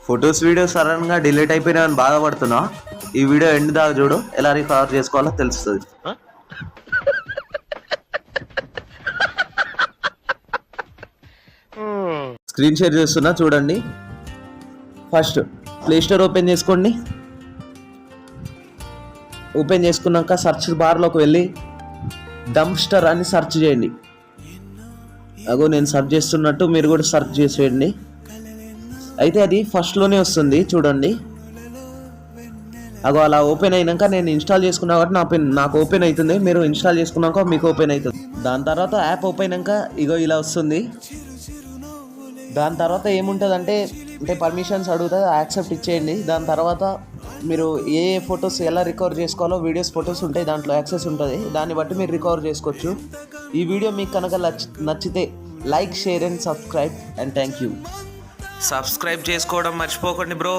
Photos videos సడన్గా delete అయిపోయినాయని బాధపడుతున్నా. ఈ వీడియో ఎండ్ దాకా చూడు, ఎలా రికవర్ చేసుకోవాలో తెలుస్తుంది. స్క్రీన్ షేర్ చేస్తున్నా చూడండి. ఫస్ట్ ప్లే స్టోర్ ఓపెన్ చేసుకోండి. ఓపెన్ చేసుకున్నాక సెర్చ్ బార్లోకి వెళ్ళి డంప్స్టర్ అని సెర్చ్ చేయండి. అగో నేను సెర్చ్ చేస్తున్నట్టు మీరు కూడా సెర్చ్ చేసేయండి. అయితే అది ఫస్ట్లోనే వస్తుంది చూడండి. అగో అలా ఓపెన్ అయినాక నేను ఇన్స్టాల్ చేసుకున్నా కాబట్టి నాకు ఓపెన్ అవుతుంది. మీరు ఇన్స్టాల్ చేసుకున్నాక మీకు ఓపెన్ అవుతుంది. దాని తర్వాత యాప్ ఓపెన్ అయినాక ఇగో ఇలా వస్తుంది. దాని తర్వాత ఏముంటుంది అంటే పర్మిషన్స్ అడుగుతుంది, యాక్సెప్ట్ ఇచ్చేయండి. దాని తర్వాత మీరు ఏ ఫొటోస్ ఎలా రికవర్ చేసుకోవాలో వీడియోస్ ఫొటోస్ ఉంటాయి, దాంట్లో యాక్సెస్ ఉంటుంది. దాన్ని బట్టి మీరు రికవర్ చేసుకోవచ్చు. ఈ వీడియో మీకు కనుక నచ్చితే like, share and subscribe and thank you. Subscribe చేసుకోవడం మర్చిపోకండి బ్రో.